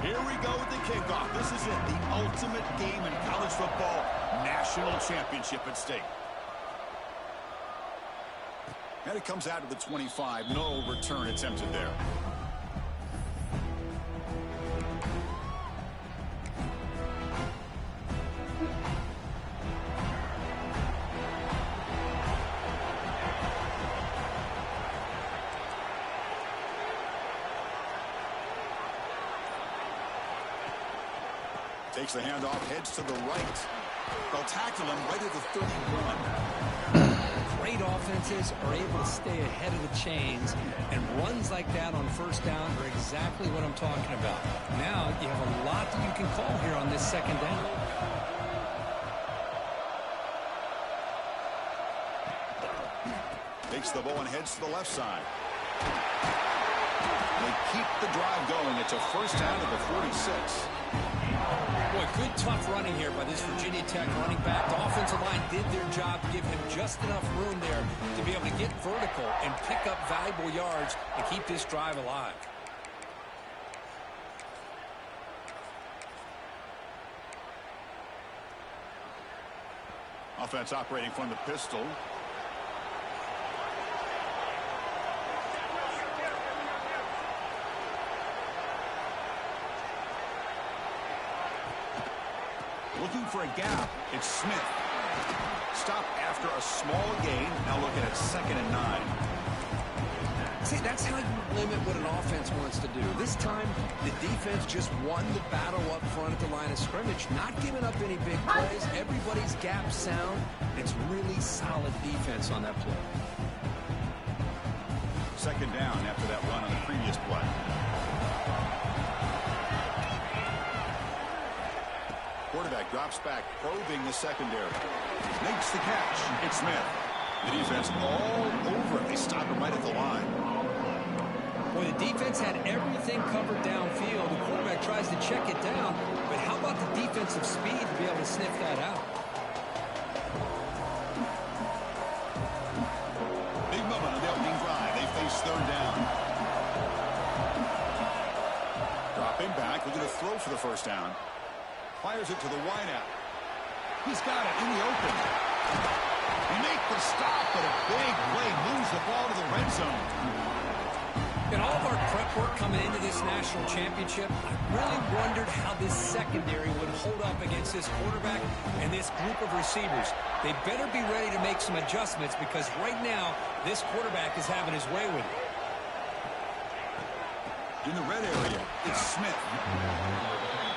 Here we go with the kickoff. This is it, the ultimate game in college football, national championship at stake. And it comes out to the 25. No return attempted there. Takes the handoff, heads to the right. They'll tackle him right at the 31. Great offenses are able to stay ahead of the chains, and runs like that on first down are exactly what I'm talking about. Now you have a lot that you can call here on this second down. Takes the ball and heads to the left side. They keep the drive going. It's a first down to the 46. Boy, good tough running here by this Virginia Tech running back. The offensive line did their job, give him just enough room there to be able to get vertical and pick up valuable yards and keep this drive alive. Offense operating from the pistol. Looking for a gap. It's Smith. Stop after a small gain. Now looking at 2nd and 9. See, that's how you limit what an offense wants to do. This time, the defense just won the battle up front at the line of scrimmage, not giving up any big plays. Everybody's gap sound. It's really solid defense on that play. 2nd down after that run on the previous play. Quarterback drops back, probing the secondary. Makes the catch. It's Smith. The defense all over it. They stop him right at the line. Boy, the defense had everything covered downfield. The quarterback tries to check it down, but how about the defensive speed to be able to sniff that out? Big moment on the opening drive. They face 3rd down. Dropping back. Looking to throw for the first down. Fires it to the wideout. He's got it in the open. They make the stop, but a big play moves the ball to the red zone. In all of our prep work coming into this national championship, I really wondered how this secondary would hold up against this quarterback and this group of receivers. They better be ready to make some adjustments because right now, this quarterback is having his way with it. In the red area, it's Smith.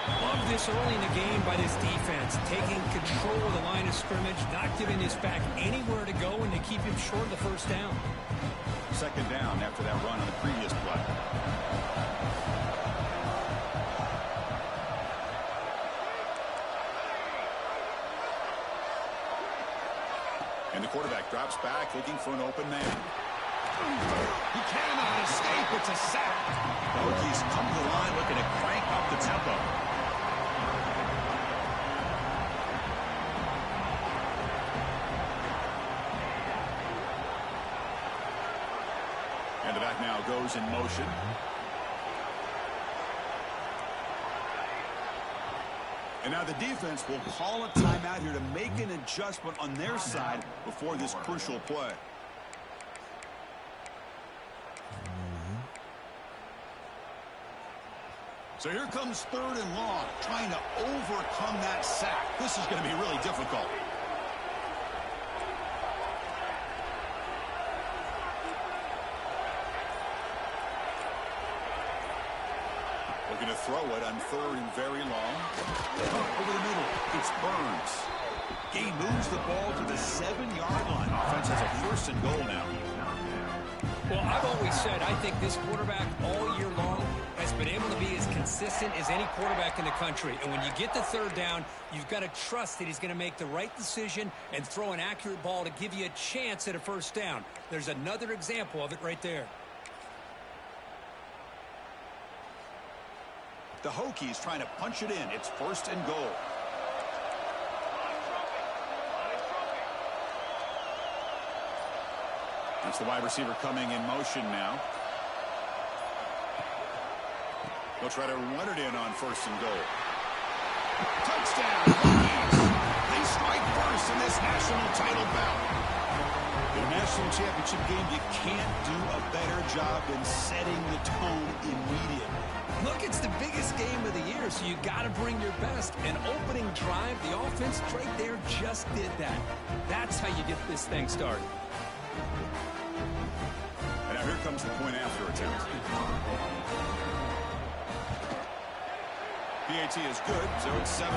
Love this early in the game by this defense, taking control of the line of scrimmage, not giving his back anywhere to go, and to keep him short of the first down. 2nd down after that run on the previous play. And the quarterback drops back, looking for an open man. He cannot escape. It's a sack. The Hokies come to the line looking to crank up the tempo. And the back now goes in motion. And now the defense will call a timeout here to make an adjustment on their side before this crucial play. So here comes 3rd and long, trying to overcome that sack. This is going to be really difficult. Looking to throw it on 3rd and very long. Over the middle, it's Burns. He moves the ball to the 7-yard line. Offense has a 1st and goal now. Well, I've always said I think this quarterback all year long has been able to be as consistent as any quarterback in the country. And when you get the 3rd down, you've got to trust that he's going to make the right decision and throw an accurate ball to give you a chance at a first down. There's another example of it right there. The Hokies trying to punch it in. It's 1st and goal. That's the wide receiver coming in motion now. They'll try to run it in on 1st and goal. Touchdown, Hokies! They strike first in this national title bout. In a national championship game, you can't do a better job than setting the tone immediately. Look, it's the biggest game of the year, so you got to bring your best. An opening drive, the offense right there just did that. That's how you get this thing started. And now here comes the point after attempt. PAT is good, so it's 7-0.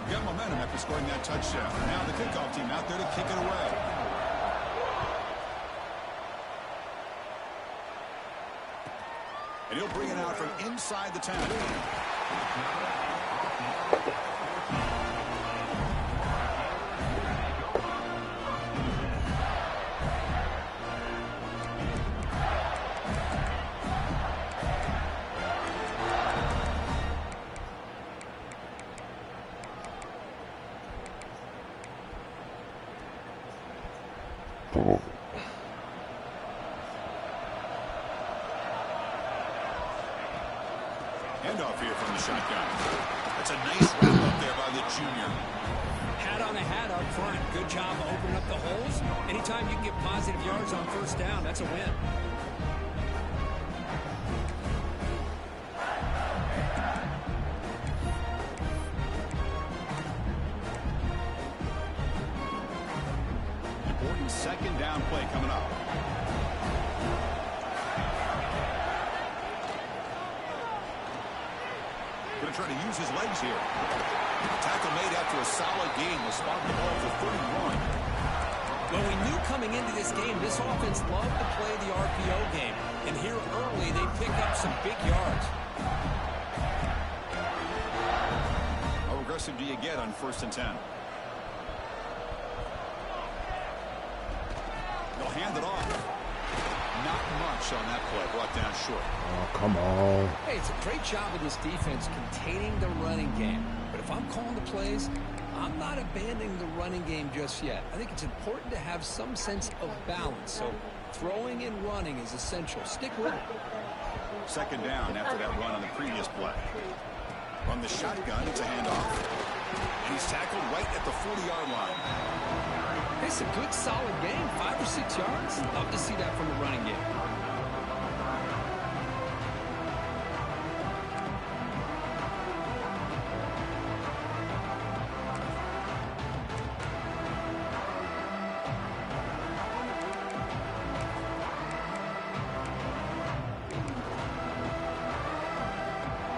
Got momentum after scoring that touchdown. Now the kickoff team out there to kick it away. And he'll bring it out from inside the 10. Handoff here from the shotgun. That's a nice wrap up there by the junior. Hat on a hat up front. Good job of opening up the holes. Anytime you can get positive yards on 1st down, that's a win. Important 2nd down play coming up. Going to try to use his legs here. Tackle made after a solid gain. Will spot the ball for 31. Well, we knew coming into this game, this offense loved to play the RPO game. And here early, they pick up some big yards. How aggressive do you get on 1st and 10? They'll hand it off. Not much on that play. Brought down short. Oh, come on. Hey, it's a great job of this defense containing the running game. But if I'm calling the plays, I'm not abandoning the running game just yet. I think it's important to have some sense of balance. So throwing and running is essential. Stick with it. 2nd down after that run on the previous play. From the shotgun, it's a handoff. And he's tackled right at the 40-yard line. It's a good, solid game. 5 or 6 yards. Love to see that from the running game.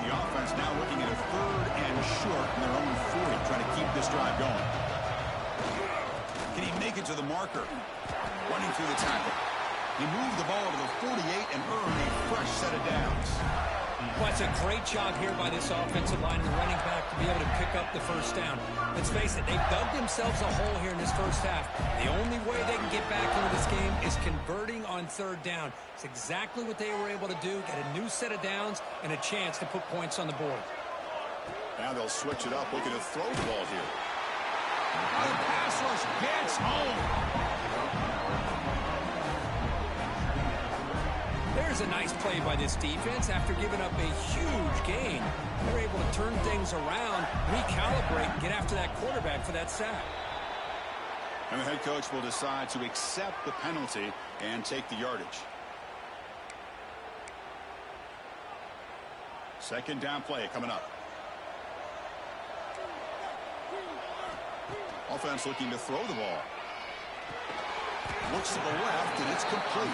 The offense now looking at a 3rd and short in their own 40, trying to keep this drive going. Can he make it to the marker? Running through the tackle. He moved the ball to the 48 and earned a fresh set of downs. Well, it's a great job here by this offensive line and the running back to be able to pick up the 1st down. Let's face it, they've dug themselves a hole here in this 1st half. The only way they can get back into this game is converting on 3rd down. It's exactly what they were able to do, get a new set of downs and a chance to put points on the board. Now they'll switch it up, looking to throw the ball here. The pass rush gets home. There's a nice play by this defense. After giving up a huge gain, they're able to turn things around, recalibrate, and get after that quarterback for that sack. And the head coach will decide to accept the penalty and take the yardage. 2nd down play coming up. Offense looking to throw the ball. Looks to the left, and it's complete.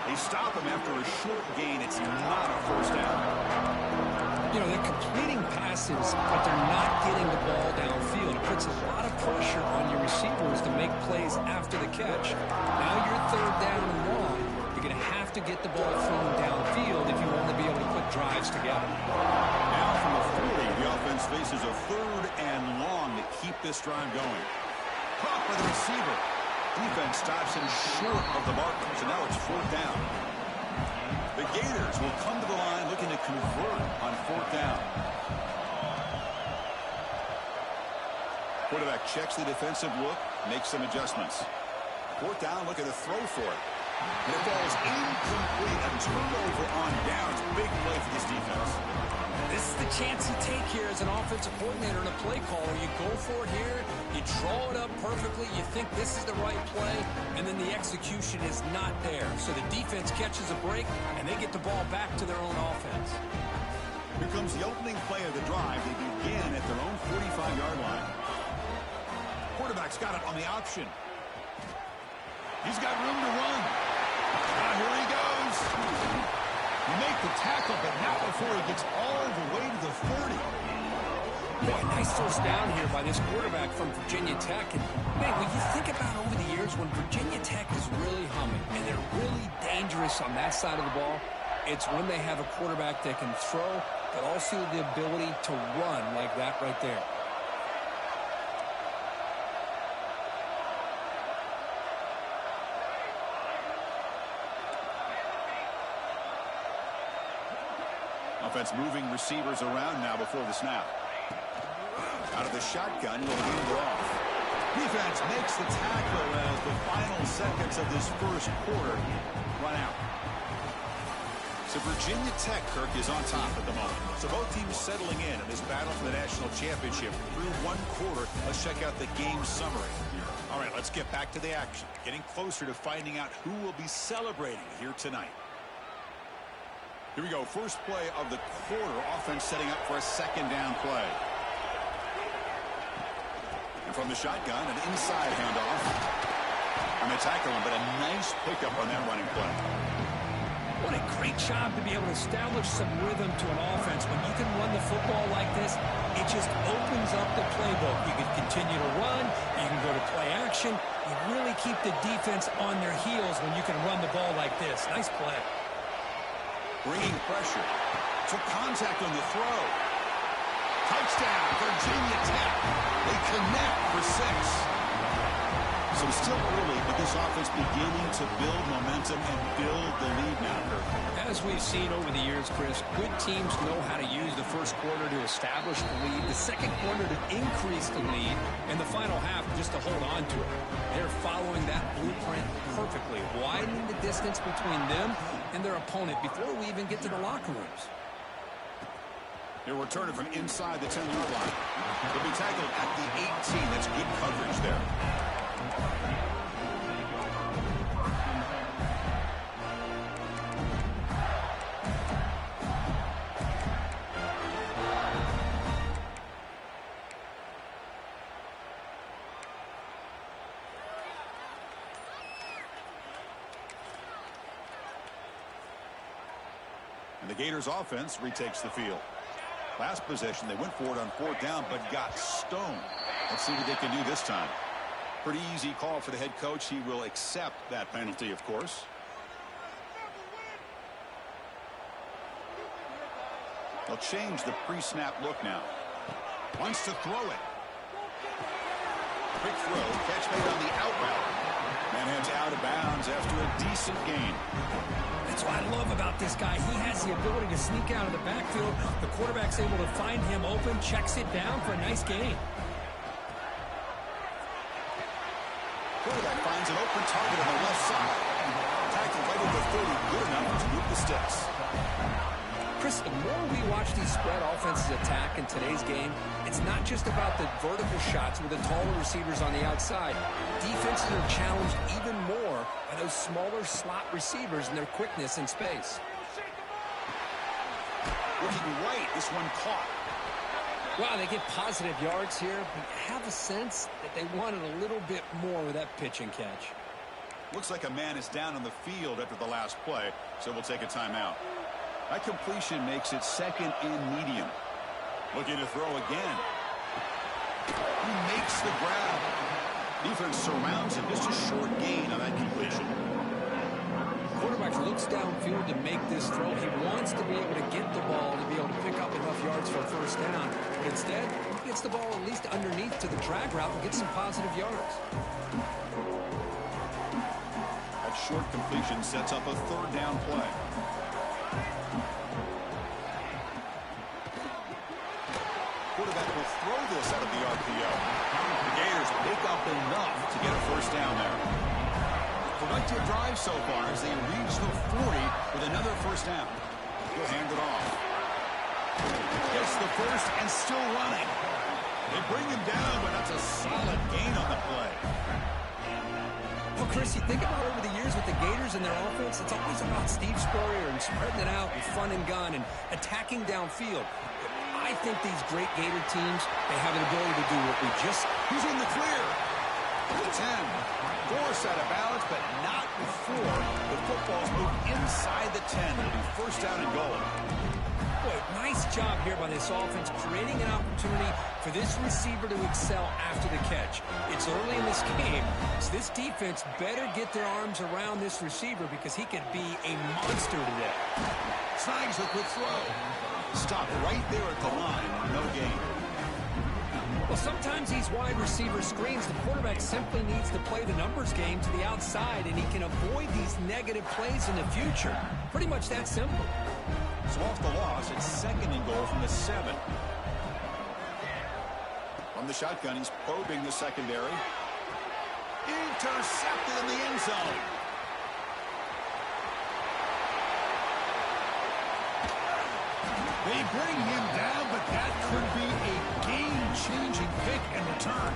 They stop him after a short gain. It's not a 1st down. You know, they're completing passes, but they're not getting the ball downfield. It puts a lot of pressure on your receivers to make plays after the catch. Now you're 3rd down and long. You're going to have to get the ball thrown downfield if you want to be able to put drives together. Now from the 40, the offense faces a 3rd and long to keep this drive going. Caught by the receiver. Defense stops him short of the marker, so now it's 4th down. The Gators will come to the line looking to convert on 4th down. Quarterback checks the defensive look, Makes some adjustments. Fourth down, looking to throw for it. And it falls incomplete. A turnover on downs. Big play for this defense. This is the chance you take here as an offensive coordinator and a play caller. You go for it here. You draw it up perfectly. You think this is the right play, and then the execution is not there. So the defense catches a break, and they get the ball back to their own offense. Here comes the opening play of the drive. They begin at their own 45-yard line. Quarterback's got it on the option. He's got room to run. Here he goes. You make the tackle, but not before he gets all the way to the 30. Yeah, a nice first down here by this quarterback from Virginia Tech. And, man, when you think about over the years when Virginia Tech is really humming and they're really dangerous on that side of the ball, it's when they have a quarterback that can throw, but also the ability to run like that right there. Offense moving receivers around now before the snap. Out of the shotgun, will hand it off. Defense makes the tackle as the final seconds of this first quarter run out. So Virginia Tech, Kirk, is on top at the moment. So both teams settling in this battle for the national championship through one quarter. Let's check out the game summary. All right, let's get back to the action. Getting closer to finding out who will be celebrating here tonight. Here we go. First play of the quarter. Offense setting up for a second down play. And from the shotgun, an inside handoff. And they tackle him, but a nice pickup on that running play. What a great job to be able to establish some rhythm to an offense. When you can run the football like this, it just opens up the playbook. You can continue to run. You can go to play action. You really keep the defense on their heels when you can run the ball like this. Nice play. Bringing pressure. Took contact on the throw. Touchdown, Virginia Tech. They connect for 6. So it's still early, but this offense beginning to build momentum and build the lead now, Kirk. As we've seen over the years, Chris, good teams know how to use the first quarter to establish the lead, the second quarter to increase the lead, and the final half just to hold on to it. They're following that blueprint perfectly, widening the distance between them and their opponent before we even get to the locker rooms. They're returning from inside the 10-yard line. They'll be tackled at the 18. That's good coverage there. And the Gators offense retakes the field. Last possession, they went for it on fourth down, but got stoned. Let's see what they can do this time. Pretty easy call for the head coach. He will accept that penalty, of course. They'll change the pre-snap look now. Wants to throw it. Quick throw. Catch made on the out route. Man heads out of bounds after a decent gain. That's what I love about this guy. He has the ability to sneak out of the backfield. The quarterback's able to find him open, checks it down for a nice gain. Quarterback finds an open target on the left side. Tackled right at the 30. Good enough to move the sticks. Chris, the more we watch these spread offenses attack in today's game, it's not just about the vertical shots with the taller receivers on the outside. Defenses are challenged even more by those smaller slot receivers and their quickness in space. Looking right, this one caught. Wow, they get positive yards here, but I have a sense that they wanted a little bit more with that pitch and catch. Looks like a man is down on the field after the last play, so we'll take a timeout. That completion makes it second and medium. Looking to throw again. He makes the grab. Defense surrounds him. Just a short gain on that completion. Quarterback looks downfield to make this throw. He wants to be able to get the ball to be able to pick up enough yards for a first down. But instead, he gets the ball at least underneath to the drag route and gets some positive yards. That short completion sets up a third down play. Quarterback will throw this out of the RPO. The Gators players pick up enough to get a first down there. Productive drive so far as they reach the 40 with another first down. He'll hand it off. Gets the first and still running. They bring him down, but that's a solid gain on the play. Well, Chris, you think about over the years with the Gators and their offense, it's always about Steve Spurrier and spreading it out and fun and gun and attacking downfield. I think these great Gator teams, they have an ability to do what we just... He's in the clear. The 10. Force out of balance, but not before the football's moved inside the 10. It'll be first down and goal. Boy, nice job here by this offense, creating an opportunity for this receiver to excel after the catch. It's early in this game, so this defense better get their arms around this receiver because he could be a monster today. Snags a quick throw. Stop right there at the line. No gain. Well, sometimes these wide receiver screens, the quarterback simply needs to play the numbers game to the outside, and he can avoid these negative plays in the future. Pretty much that simple. So off the loss, it's second and goal from the 7. From the shotgun, he's probing the secondary. Intercepted in the end zone. They bring him down, but that could be a game-changing pick and return.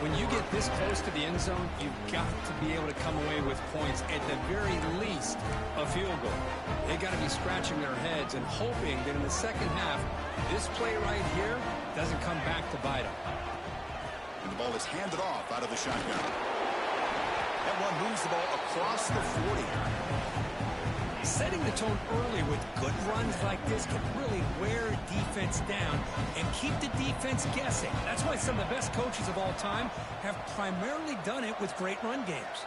When you get this close to the end zone, you've got to be able to come away with points, at the very least, a field goal. They got to be scratching their heads and hoping that in the second half, this play right here doesn't come back to bite them. And the ball is handed off out of the shotgun. That one moves the ball across the 40. Setting the tone early with good runs like this can really wear a defense down and keep the defense guessing. That's why some of the best coaches of all time have primarily done it with great run games.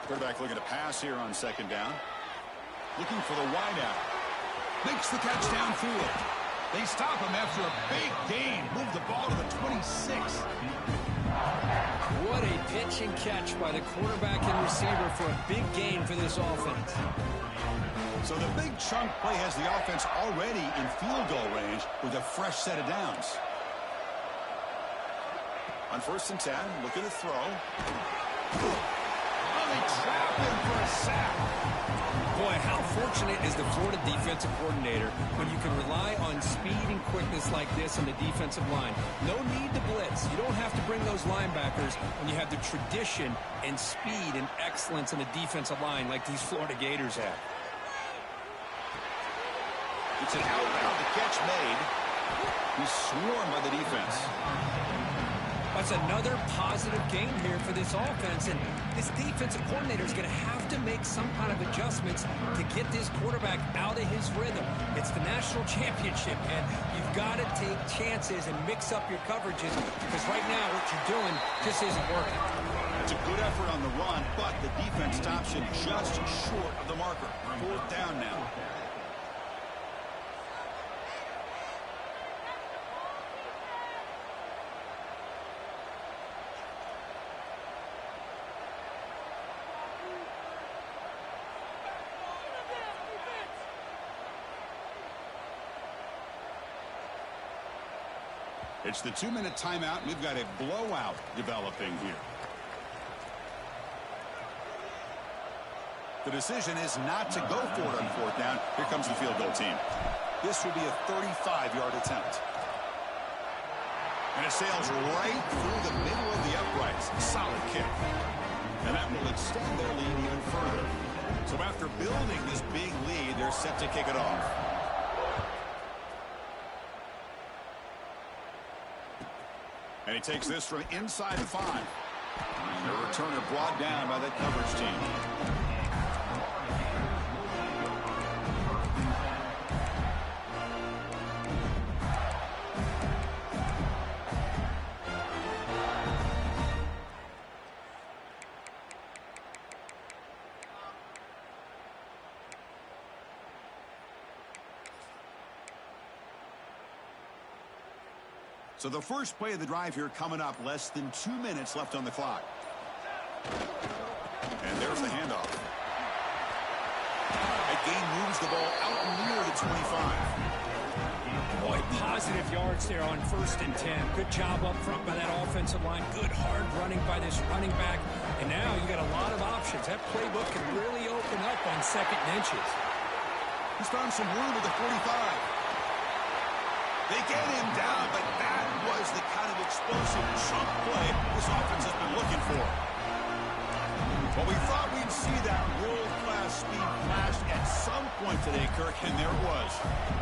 Quarterback looking to pass here on second down. Looking for the wideout. Makes the catch downfield. They stop him after a big gain. Move the ball to the 26. What a pitch and catch by the quarterback and receiver for a big gain for this offense. So the big chunk play has the offense already in field goal range with a fresh set of downs. On first and 10, looking to throw. Oh, they trap him for a sack. Boy, how fortunate is the Florida defensive coordinator when you can rely on speed and quickness like this on the defensive line. No need to blitz. You don't have to bring those linebackers when you have the tradition and speed and excellence in the defensive line like these Florida Gators have. It's an outbound to catch made. He's swarmed by the defense. That's another positive game here for this offense, and this defensive coordinator is going to have to make some kind of adjustments to get this quarterback out of his rhythm. It's the national championship, and you've got to take chances and mix up your coverages because right now what you're doing just isn't working. It's a good effort on the run, but the defense stops him just short of the marker. Fourth down now. It's the 2-minute timeout. We've got a blowout developing here. The decision is not to go for it on fourth down. Here comes the field goal team. This will be a 35-yard attempt. And it sails right through the middle of the uprights. Solid kick. And that will extend their lead even further. So after building this big lead, they're set to kick it off. And he takes this from inside the 5. And the returner brought down by that coverage team. So the first play of the drive here coming up, less than 2 minutes left on the clock. And there's the handoff. That gain moves the ball out near the 25. Boy, positive yards there on 1st and 10. Good job up front by that offensive line. Good hard running by this running back. And now you got a lot of options. That playbook can really open up on 2nd and inches. He's found some room at the 45. They get him down, but that was the kind of explosive chunk play this offense has been looking for. Well, we thought we'd see that world-class speed flash at some point today, Kirk, and there it was.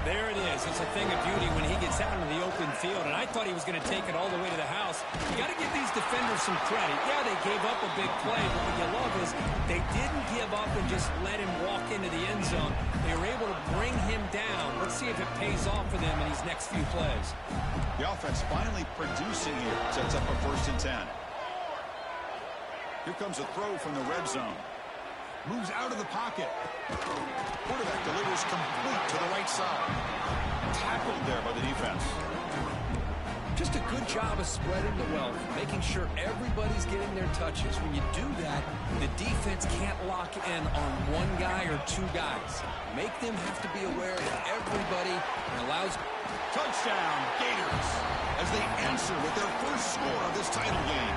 There it is. It's a thing of beauty when he gets out into the open field, and I thought he was going to take it all the way to the house. You got to give these defenders some credit. Yeah, they gave up a big play, but what you love is they didn't give up and just let him walk into the end zone. They were able to bring him down. Let's see if it pays off for them in these next few plays. The offense finally producing here. Sets up a 1st and 10. Here comes a throw from the red zone. Moves out of the pocket. Quarterback delivers complete to the right side. Tackled there by the defense. Just a good job of spreading the wealth, making sure everybody's getting their touches. When you do that, the defense can't lock in on one guy or 2 guys. Make them have to be aware of everybody and allows... Touchdown, Gators, as they answer with their first score of this title game.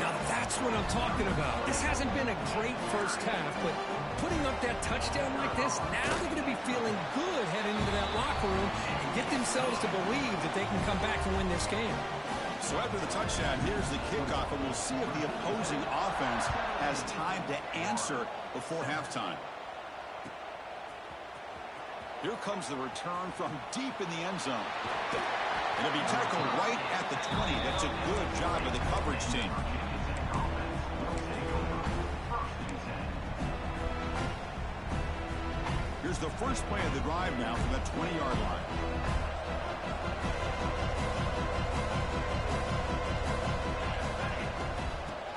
Now that's what I'm talking about. This hasn't been a great first half, but putting up that touchdown like this, now they're going to be feeling good heading into that locker room and get themselves to believe that they can come back and win this game. So after the touchdown, here's the kickoff, and we'll see if the opposing offense has time to answer before halftime. Here comes the return from deep in the end zone. And it'll be tackled right at the 20. That's a good job of the coverage team. Here's the first play of the drive now from the 20-yard line.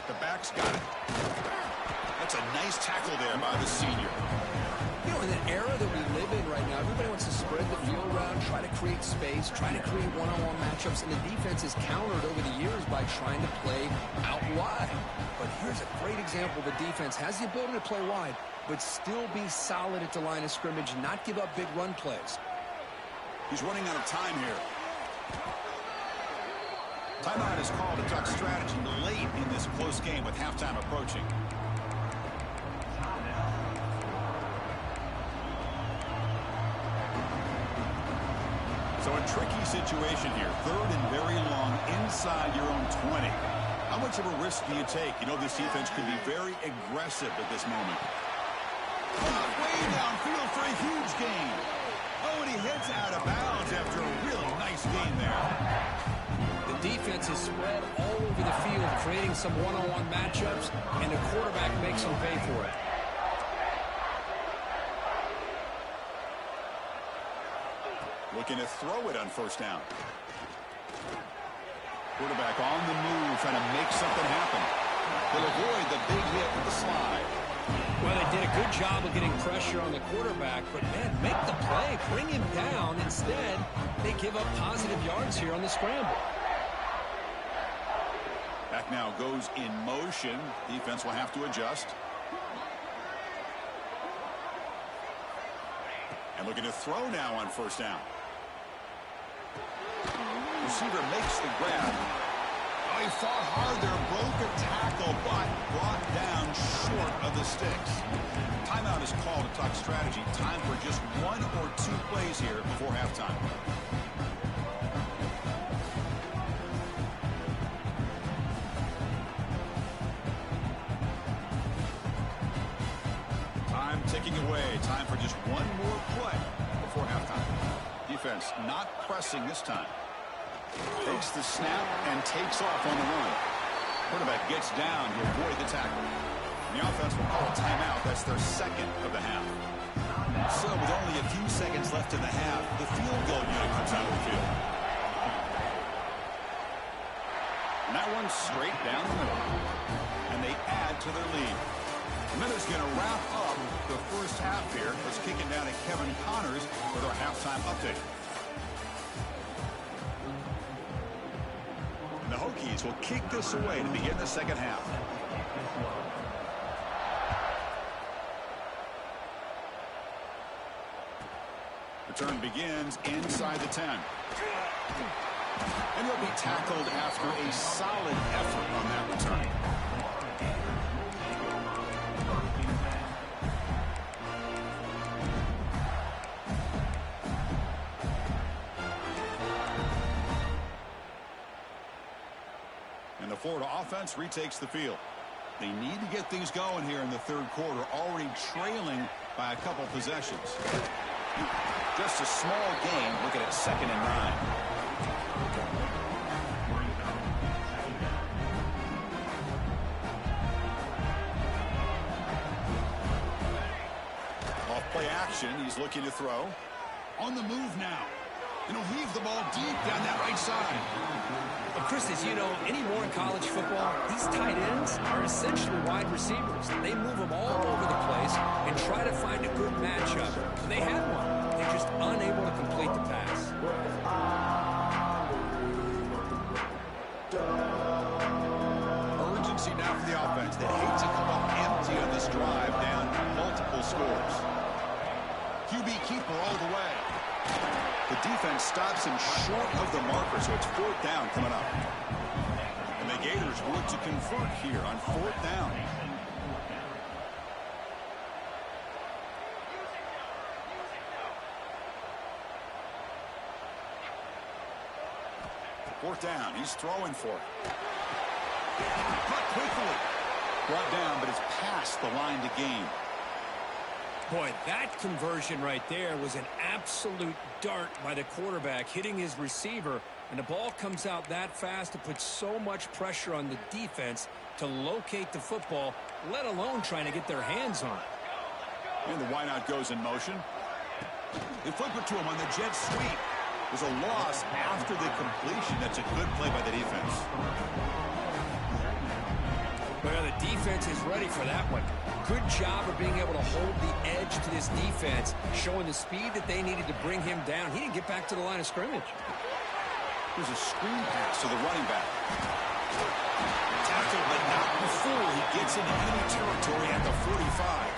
The back's got it. That's a nice tackle there by the senior. You know, in the era that we live in right now, everybody wants to spread the field around, try to create space, try to create one-on-one matchups, and the defense is countered over the years by trying to play out wide. But here's a great example. The defense has the ability to play wide, but still be solid at the line of scrimmage, not give up big run plays. He's running out of time here. Timeout is called to talk strategy late in this close game with halftime approaching. So a tricky situation here. 3rd and very long inside your own 20. How much of a risk do you take? You know this defense could be very aggressive at this moment. Way downfield for a huge gain. Oh, and he heads out of bounds after a really nice gain there. The defense is spread all over the field, creating some one-on-one matchups, and the quarterback makes them pay for it. Looking to throw it on 1st down. Quarterback on the move, trying to make something happen. They'll avoid the big hit with the slide. Well, they did a good job of getting pressure on the quarterback, but, man, make the play, bring him down. Instead, they give up positive yards here on the scramble. Back now goes in motion. Defense will have to adjust. And looking to throw now on 1st down. Receiver makes the grab. Oh, he fought hard there, broke a tackle, but brought down short of the sticks. Timeout is called to talk strategy. Time for just 1 or 2 plays here before halftime. Time ticking away. Time for just 1 more play before halftime. Defense not pressing this time. Takes the snap and takes off on the run. Quarterback gets down to avoid the tackle. And the offense will call a timeout. That's their 2nd of the half. So with only a few seconds left in the half, the field goal unit comes out of the field. And that one's straight down the middle. And they add to their lead. The Minutes going to wrap up the first half here. Let's kick it down to Kevin Connors with our halftime update. The Hokies will kick this away to begin the second half. Return begins inside the 10. And he'll be tackled after a solid effort on that return. And the Florida offense retakes the field. They need to get things going here in the third quarter, already trailing by a couple possessions. Just a small gain, looking at 2nd and 9. Off play action, he's looking to throw. On the move now. And he'll heave the ball deep down that right side. Well, Chris, as you know, anymore in college football, these tight ends are essentially wide receivers. They move them all over the place and try to find a good matchup. They had one. They're just unable to complete the pass. Urgency now for the offense that hates to come up empty on this drive, down multiple scores. QB keeper all the way. The defense stops him short of the marker, so it's 4th down coming up. And the Gators look to convert here on 4th down. Fourth down, he's throwing for it. Cut quickly. Brought down, but it's past the line to gain. Boy, that conversion right there was an absolute dart by the quarterback, hitting his receiver, and the ball comes out that fast to put so much pressure on the defense to locate the football, let alone trying to get their hands on it. And the wideout goes in motion. They flip it to him on the jet sweep. There's a loss after the completion. That's a good play by the defense. Well, the defense is ready for that one. Good job of being able to hold the edge to this defense, showing the speed that they needed to bring him down. He didn't get back to the line of scrimmage. There's a screen pass to the running back. Tackled, but not before he gets into enemy territory at the 45.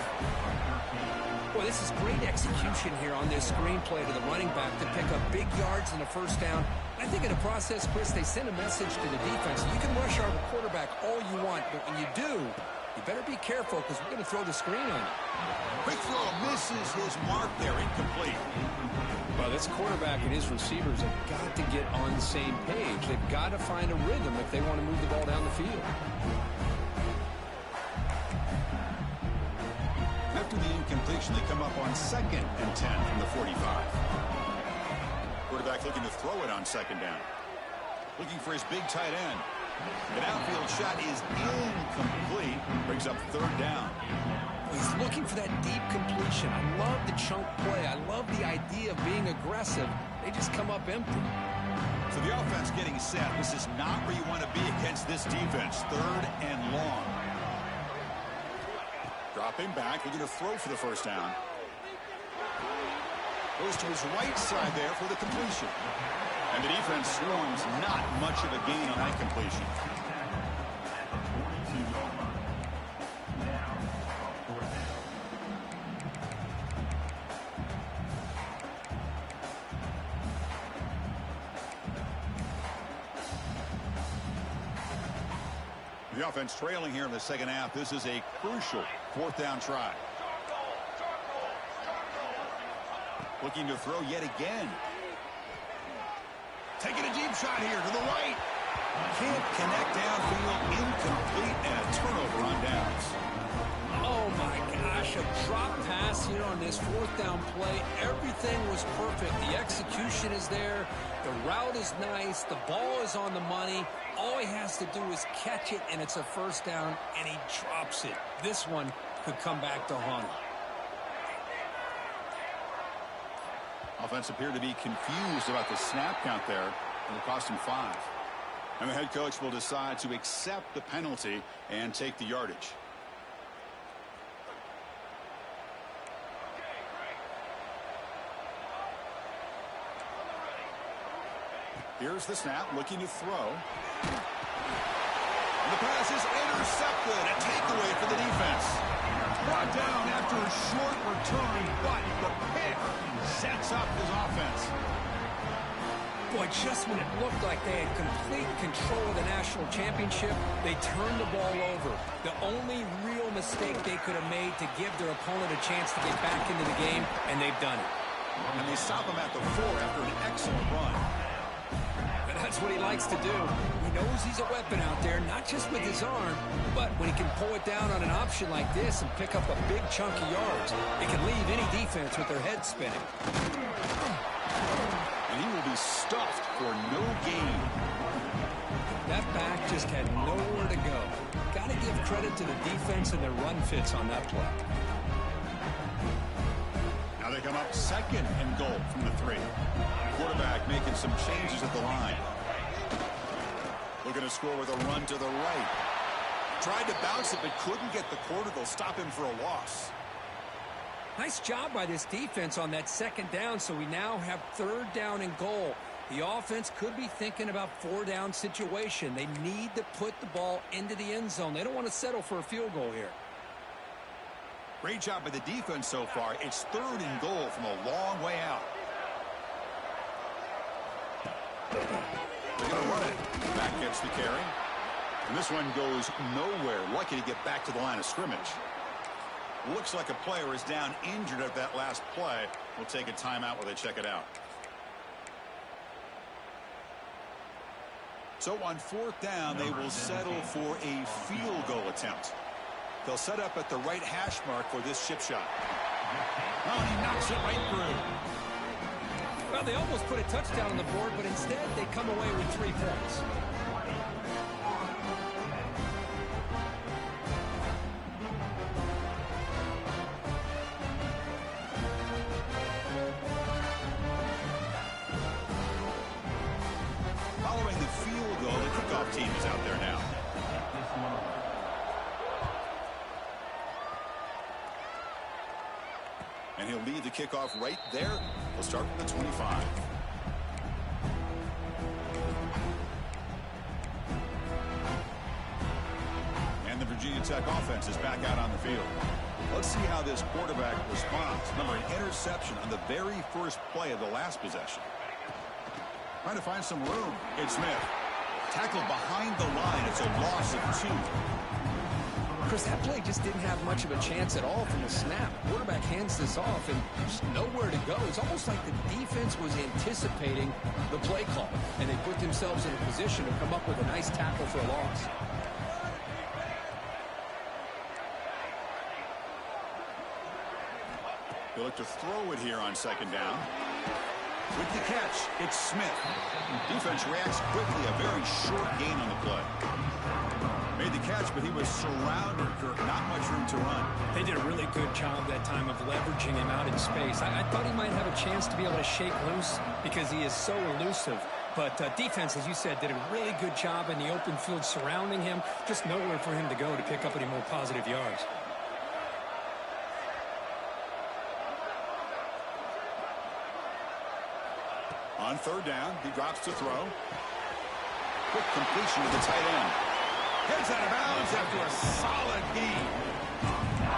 Well, this is great execution here on this screenplay to the running back to pick up big yards and a first down. I think in the process, Chris, they send a message to the defense. You can rush our quarterback all you want, but when you do, you better be careful because we're going to throw the screen on you. Quick throw misses his mark there, incomplete. Well, this quarterback and his receivers have got to get on the same page. They've got to find a rhythm if they want to move the ball down the field. After the incompletion, they come up on 2nd and 10 from the 45. Quarterback looking to throw it on 2nd down. Looking for his big tight end. An outfield shot is incomplete. Brings up 3rd down. He's looking for that deep completion. I love the chunk play. I love the idea of being aggressive. They just come up empty. So the offense getting set. This is not where you want to be against this defense. 3rd and long. Dropping back, looking to throw for the first down. Goes to his right side there for the completion. And the defense swarms not much of a gain on that completion. The offense trailing here in the second half. This is a crucial 4th down try. Looking to throw yet again. Taking a deep shot here to the right. Can't connect downfield. Incomplete and a turnover on downs. Oh, my gosh. A drop pass here on this 4th down play. Everything was perfect. The execution is there. The route is nice. The ball is on the money. All he has to do is catch it, and it's a first down, and he drops it. This one could come back to haunt him. Offense appeared to be confused about the snap count there, and it cost him 5. And the head coach will decide to accept the penalty and take the yardage. Here's the snap, looking to throw. And the pass is intercepted. A takeaway for the defense. Brought down after after a short return, but the pick sets up his offense. Boy, just when it looked like they had complete control of the national championship, they turned the ball over. The only real mistake they could have made to give their opponent a chance to get back into the game, and they've done it. And they stop him at the 4 after an excellent run. And that's what he likes to do. He knows he's a weapon out there, not just with his arm, but when he can pull it down on an option like this and pick up a big chunk of yards, it can leave any defense with their head spinning. And he will be stuffed for no gain. That back just had nowhere to go. Got to give credit to the defense and their run fits on that play. Now they come up second and goal from the 3. Quarterback making some changes at the line. Looking to score with a run to the right. Tried to bounce it, but couldn't get the quarter. They'll stop him for a loss. Nice job by this defense on that second down, so we now have 3rd down and goal. The offense could be thinking about 4-down situation. They need to put the ball into the end zone. They don't want to settle for a field goal here. Great job by the defense so far. It's 3rd and goal from a long way out. They're going to run it. Back gets the carry. And this one goes nowhere. Lucky to get back to the line of scrimmage. Looks like a player is down injured at that last play. We'll take a timeout while they check it out. So on 4th down, they will settle for a field goal attempt. They'll set up at the right hash mark for this chip shot. Oh, and he knocks it right through. Well, they almost put a touchdown on the board, but instead they come away with 3 points. Following the field goal, the kickoff team is out there now. And he'll lead the kickoff right there. He'll start from the 25. And the Virginia Tech offense is back out on the field. Let's see how this quarterback responds. Remember, an interception on the very first play of the last possession. Trying to find some room. It's Smith. Tackled behind the line. It's a loss of 2. Chris, that play just didn't have much of a chance at all from the snap. Quarterback hands this off and just nowhere to go. It's almost like the defense was anticipating the play call, and they put themselves in a position to come up with a nice tackle for a loss. They look to throw it here on 2nd down. With the catch, it's Smith. Defense reacts quickly. A very short gain on the play. Made the catch, but he was surrounded, Kirk. Not much room to run. They did a really good job that time of leveraging him out in space. I thought he might have a chance to be able to shake loose because he is so elusive. But defense, as you said, did a really good job in the open field surrounding him. Just nowhere for him to go to pick up any more positive yards. On 3rd down, he drops to throw. Quick completion to the tight end. Heads out of bounds after a solid gain.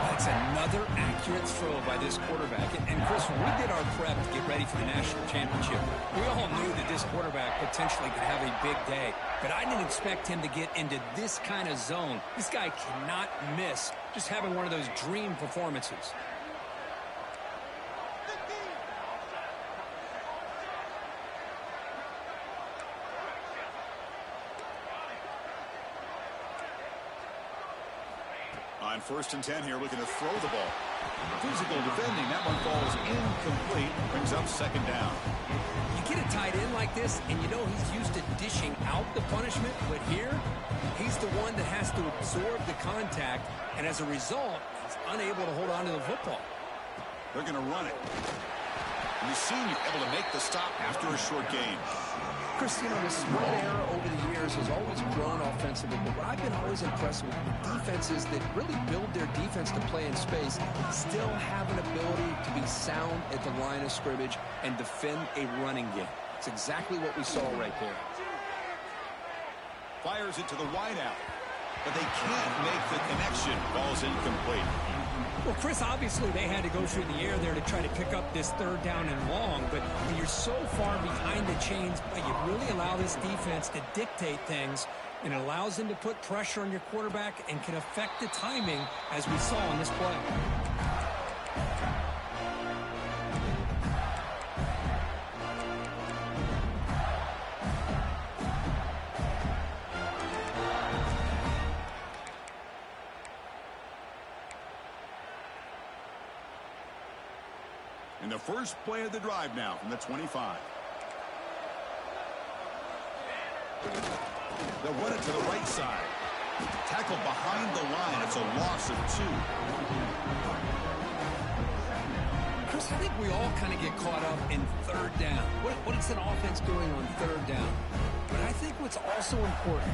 That's another accurate throw by this quarterback. And Chris, when we did our prep to get ready for the national championship, we all knew that this quarterback potentially could have a big day. But I didn't expect him to get into this kind of zone. This guy cannot miss just having one of those dream performances. On 1st and 10 here, looking to throw the ball. Physical defending. That one falls incomplete. Brings up 2nd down. You get a tight end like this, and you know he's used to dishing out the punishment, but here, he's the one that has to absorb the contact, and as a result, he's unable to hold on to the football. They're going to run it. And the senior able to make the stop after a short gain. Chris, you know, the spread era over the years has always grown offensively, but what I've been always impressed with defenses that really build their defense to play in space still have an ability to be sound at the line of scrimmage and defend a running game. It's exactly what we saw right there. Fires it to the wideout, but they can't make the connection. Ball's is incomplete. Well, Chris, obviously they had to go through the air there to try to pick up this third down and long, but when you're so far behind the chains, you really allow this defense to dictate things, and it allows them to put pressure on your quarterback and can affect the timing, as we saw in this play. In the first play of the drive now from the 25. They'll run it to the right side. Tackled behind the line. It's a loss of 2. Chris, I think we all kind of get caught up in third down. What is an offense doing on third down? But I think what's also important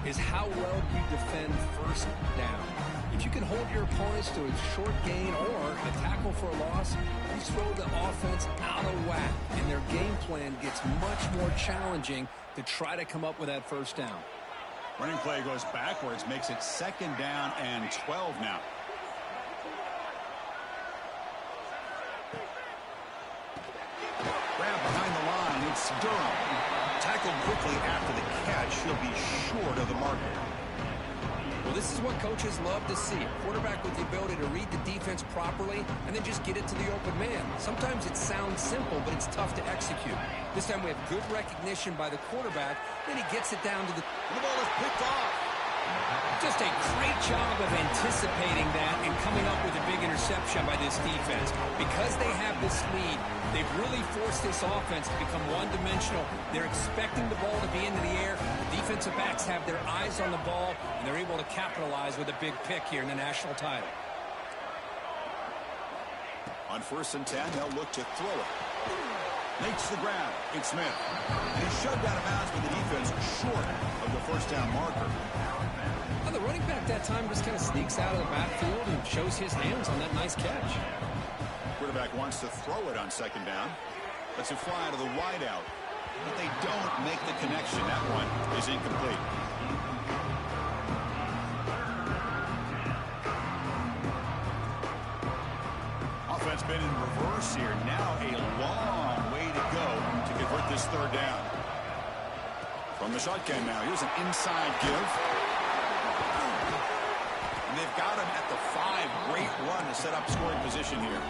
is how well you defend first down. If you can hold your opponents to a short gain or a tackle for a loss, you throw the offense out of whack, and their game plan gets much more challenging to try to come up with that first down. Running play goes backwards, makes it 2nd down and 12 now. Grab behind the line, it's Durham. Tackled quickly after the catch. He'll be short of the marker. Well, this is what coaches love to see. A quarterback with the ability to read the defense properly and then just get it to the open man. Sometimes it sounds simple, but it's tough to execute. This time we have good recognition by the quarterback, then he gets it down to the ball is picked off. Just a great job of anticipating that and coming up with a big interception by this defense. Because they have this lead, they've really forced this offense to become one-dimensional. They're expecting the ball to be into the air. The defensive backs have their eyes on the ball, and they're able to capitalize with a big pick here in the national title. On 1st and 10, they'll look to throw it. Makes the grab. It's Smith. And he's shoved out of bounds with the defense short of the first down marker. Well, the running back that time just kind of sneaks out of the backfield and shows his hands on that nice catch. Quarterback wants to throw it on 2nd down. Lets it fly to the wideout. But they don't make the connection. That one is incomplete. Offense been in reverse here. Now a long way to go to convert this 3rd down. From the shotgun now. Here's an inside give. And they've got him at the 5. Great run to set up scoring position here.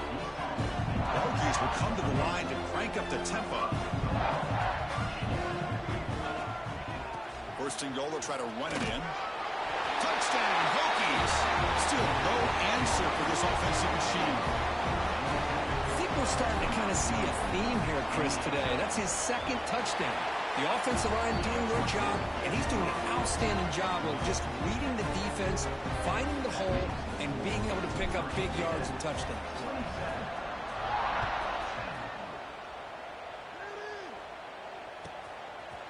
Hokies will come to the line to crank up the tempo. 1st and goal, they'll try to run it in. Touchdown, Hokies. Still no answer for this offensive machine. I think we're starting to kind of see a theme here, Chris, today. That's his 2nd touchdown. The offensive line doing their job, and he's doing an outstanding job of just reading the defense, finding the hole, and being able to pick up big yards and touchdowns.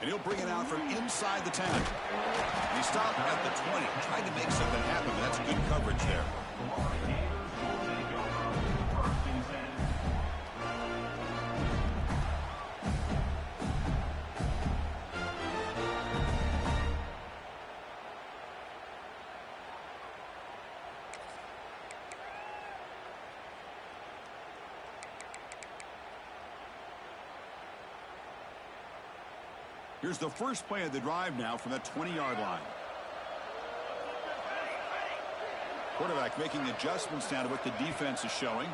And he'll bring it out from inside the 10. He stopped at the 20, trying to make something happen, but that's good coverage there. Here's the first play of the drive now from the 20-yard line. Quarterback making adjustments now to what the defense is showing.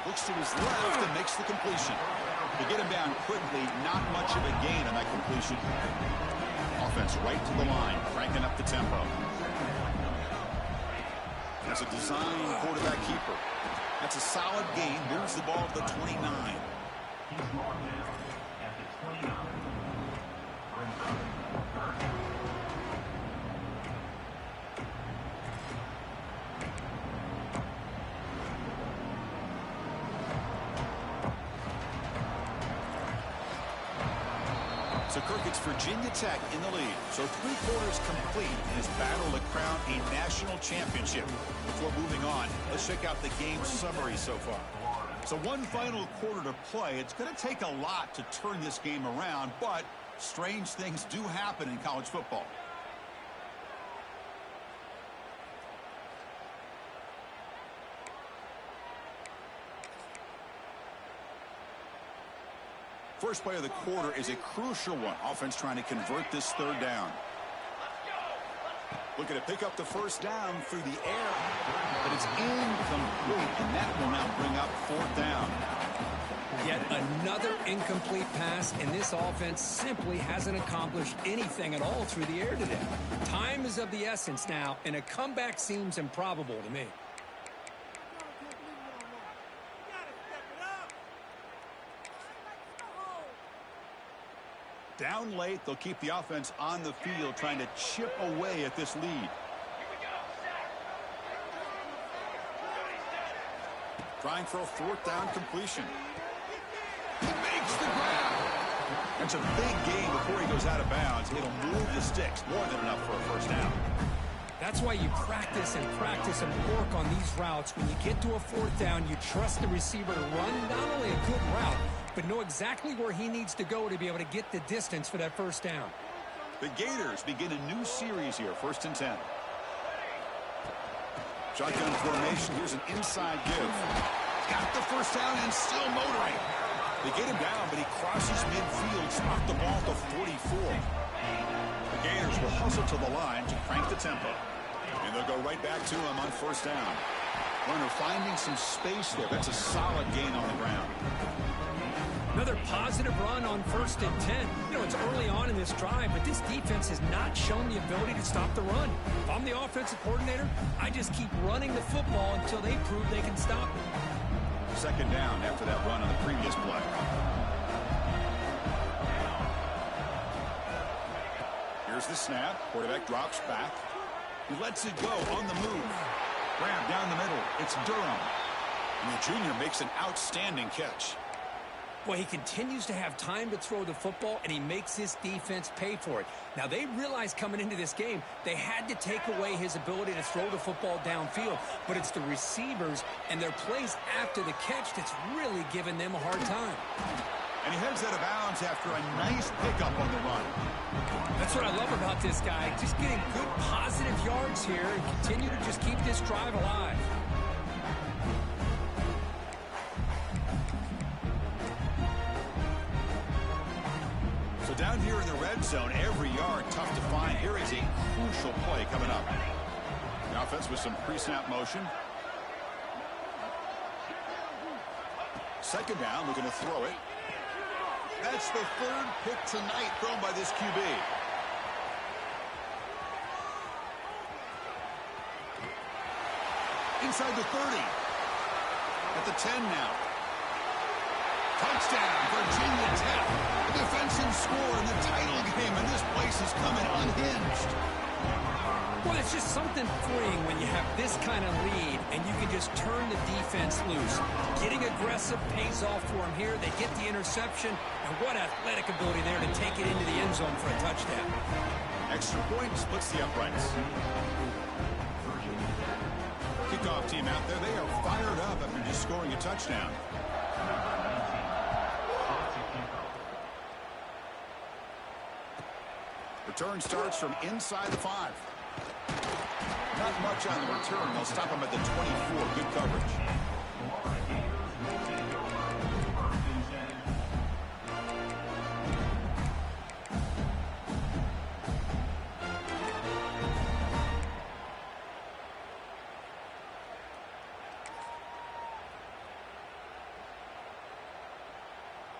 Looks to his left and makes the completion. To get him down quickly, not much of a gain on that completion. Offense right to the line, cranking up the tempo. That's a design quarterback keeper. That's a solid gain. Moves the ball to the 29. So Kirk, it's Virginia Tech in the lead. So 3 quarters complete in his battle to crown a national championship. Before moving on, let's check out the game summary so far. So one final quarter to play. It's going to take a lot to turn this game around, but strange things do happen in college football. First play of the quarter is a crucial one. Offense trying to convert this third down. Looking to pick up the first down through the air, but it's incomplete, and that will now bring up fourth down. Yet another incomplete pass, and this offense simply hasn't accomplished anything at all through the air today. Time is of the essence now, and a comeback seems improbable to me. Down late, they'll keep the offense on the field, trying to chip away at this lead. Trying for a fourth down completion. He makes the grab. That's a big gain before he goes out of bounds. It'll move the sticks, more than enough for a first down. That's why you practice and work on these routes. When you get to a fourth down, you trust the receiver to run not only a good route, but know exactly where he needs to go to be able to get the distance for that first down. The Gators begin a new series here, 1st and 10. Shotgun formation. Here's an inside give. Got the first down and still motoring. They get him down, but he crosses midfield, stopped the ball at the 44. The Gators will hustle to the line to crank the tempo. And they'll go right back to him on first down. Runner finding some space there. That's a solid gain on the ground. Another positive run on 1st and 10. You know, it's early on in this drive, but this defense has not shown the ability to stop the run. If I'm the offensive coordinator, I just keep running the football until they prove they can stop it. Second down after that run on the previous play. Here's the snap. Quarterback drops back. He lets it go on the move. Grab down the middle. It's Durham. And the junior makes an outstanding catch. Well, he continues to have time to throw the football, and he makes his defense pay for it. Now, they realized coming into this game they had to take away his ability to throw the football downfield, but it's the receivers and their plays after the catch that's really giving them a hard time. And he heads out of bounds after a nice pickup on the run. That's what I love about this guy, just getting good positive yards here and continue to just keep this drive alive. Down here in the red zone, every yard tough to find. Here is a crucial play coming up. The offense with some pre-snap motion. Second down, looking to throw it. That's the third pick tonight thrown by this QB. Inside the 30. At the 10 now. Touchdown, Virginia Tech. A defensive score in the title game, and this place is coming unhinged. Well, it's just something freeing when you have this kind of lead, and you can just turn the defense loose. Getting aggressive pays off for them here. They get the interception, and what athletic ability there to take it into the end zone for a touchdown. Extra point splits the uprights. Kickoff team out there, they are fired up after just scoring a touchdown. Return starts from inside the 5. Not much on the return. They'll stop him at the 24. Good coverage.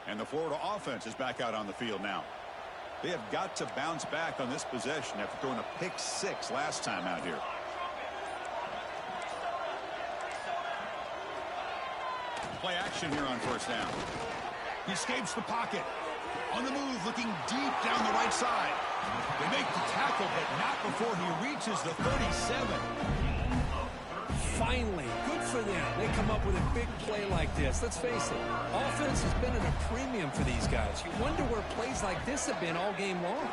And the Florida offense is back out on the field now. They have got to bounce back on this possession after throwing a pick 6 last time out here. Play action here on first down. He escapes the pocket. On the move, looking deep down the right side. They make the tackle, but not before he reaches the 37. Finally, good for them. They come up with a big play like this. Let's face it, offense has been at a premium for these guys. You wonder where plays like this have been all game long.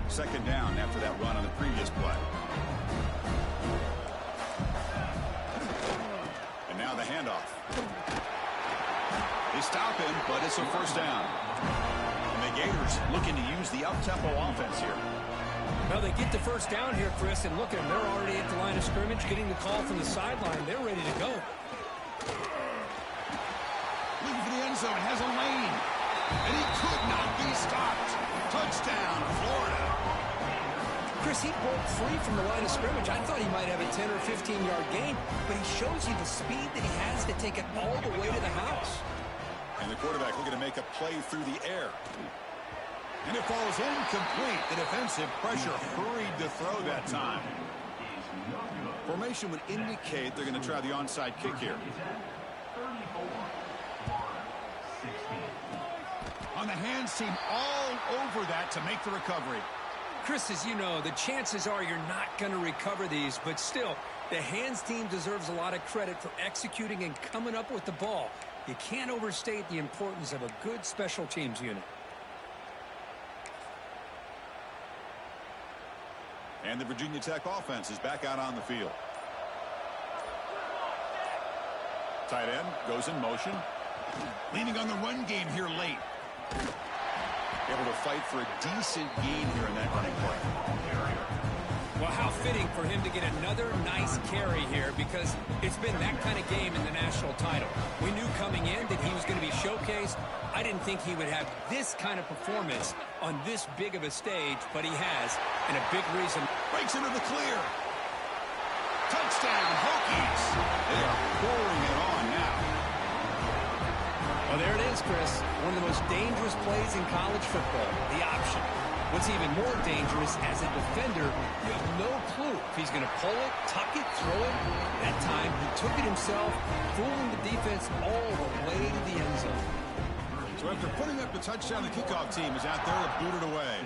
Second down after that run on the previous play. stop him, but it's a first down. And the Gators looking to use the up-tempo offense here. Well, they get the first down here, Chris, and look at them. They're already at the line of scrimmage, getting the call from the sideline. They're ready to go. Looking for the end zone, has a lane. And he could not be stopped. Touchdown, Florida. Chris, he broke free from the line of scrimmage. I thought he might have a 10 or 15-yard gain, but he shows you the speed that he has to take it all the way to the house. And the quarterback looking to make a play through the air. And it falls incomplete. The defensive pressure hurried to throw that time. Formation would indicate they're going to try the onside kick here. On the hands team all over that to make the recovery. Chris, as you know, the chances are you're not going to recover these, but still, the hands team deserves a lot of credit for executing and coming up with the ball. You can't overstate the importance of a good special teams unit. And the Virginia Tech offense is back out on the field. Tight end goes in motion. Leaning on the run game here late. Able to fight for a decent gain here in that running play. Well, how fitting for him to get another nice carry here, because it's been that kind of game in the national title. We knew coming in that he was going to be showcased. I didn't think he would have this kind of performance on this big of a stage, but he has, and a big reason. Breaks into the clear. Touchdown, Hokies. They are pouring it on now. Well, there it is, Chris. One of the most dangerous plays in college football, the option. What's even more dangerous, as a defender, you have no clue if he's going to pull it, tuck it, throw it. That time, he took it himself, fooling the defense all the way to the end zone. So after putting up the touchdown, the kickoff team is out there to boot it away.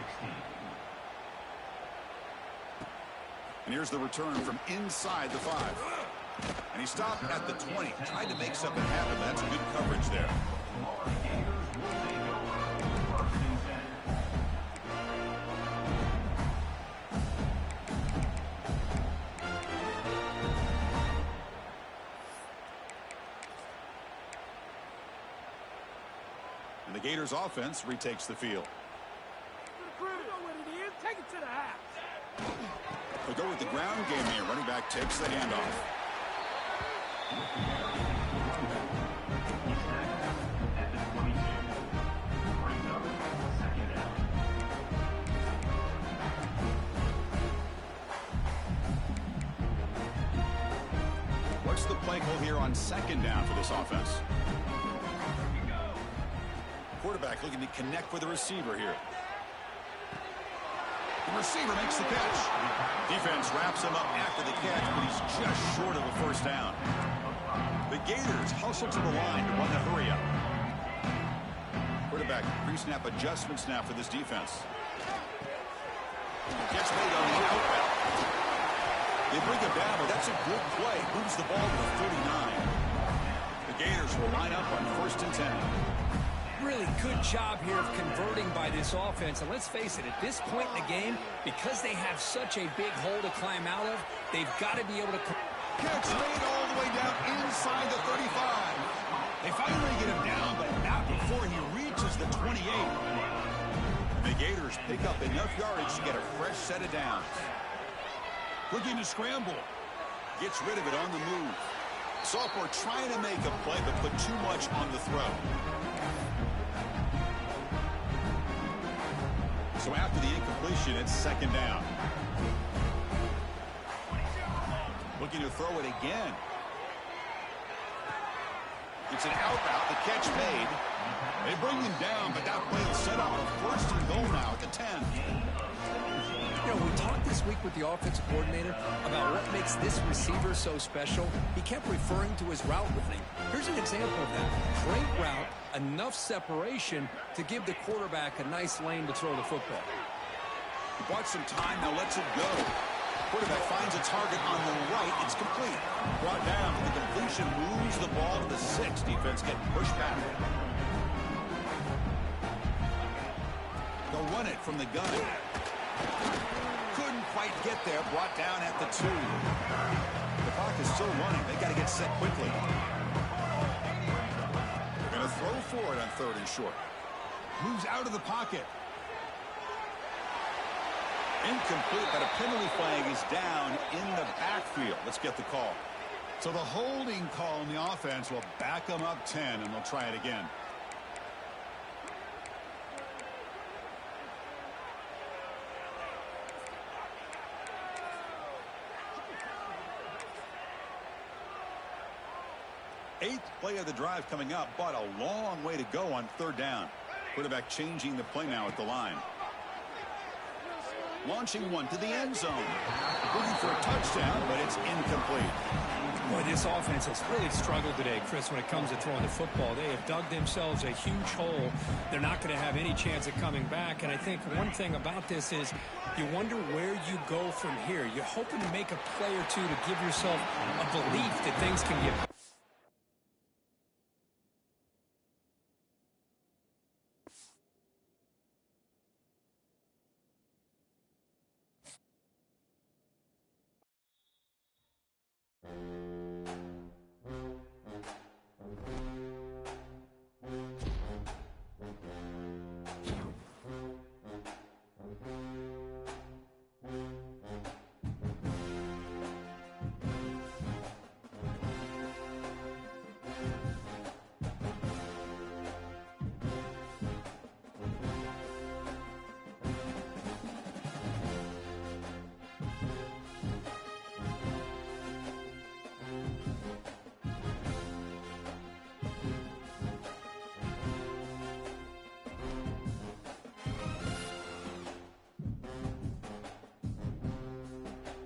And here's the return from inside the 5. And he stopped at the 20. Tried to make something happen. That's good coverage there. And the Gators offense retakes the field. Take it to the house. They go with the ground game here. Running back takes the handoff. What's the play call here on second down for this offense? Quarterback looking to connect with the receiver here. The receiver makes the catch. Defense wraps him up after the catch, but he's just short of a first down. The Gators hustle to the line to run the hurry up. Quarterback pre-snap adjustments now for this defense. Gets made on the outbound. They bring him down, but that's a good play. Moves the ball to the 39. The Gators will line up on 1st and 10. Really good job here of converting by this offense. And let's face it, at this point in the game, because they have such a big hole to climb out of, they've got to be able to... Catch made all the way down inside the 35. They finally get him down, but not before he reaches the 28. The Gators pick up enough yardage to get a fresh set of downs. Looking to scramble. Gets rid of it on the move. Sophomore trying to make a play, but put too much on the throw. So after the incompletion, it's second down. Looking to throw it again. It's an out route. The catch made. They bring him down, but that play will set up a 1st and goal now at the 10. You know, we talked this week with the offensive coordinator about what makes this receiver so special. He kept referring to his route running. Here's an example of that. Great route, enough separation to give the quarterback a nice lane to throw the football. He bought some time, now lets it go. Quarterback finds a target on the right. It's complete. Brought down. The completion moves the ball to the 6. Defense getting pushed back. They'll run it from the gun. Couldn't quite get there. Brought down at the 2. The clock is still running. They got to get set quickly. They're going to throw for it on 3rd and short. Moves out of the pocket. Incomplete, but a penalty flag is down in the backfield. Let's get the call. So the holding call in the offense will back them up 10, and they'll try it again. Eighth play of the drive coming up, but a long way to go on 3rd down. Quarterback changing the play now at the line. Launching one to the end zone. Looking for a touchdown, but it's incomplete. Boy, this offense has really struggled today, Chris, when it comes to throwing the football. They have dug themselves a huge hole. They're not going to have any chance of coming back. And I think one thing about this is you wonder where you go from here. You're hoping to make a play or two to give yourself a belief that things can get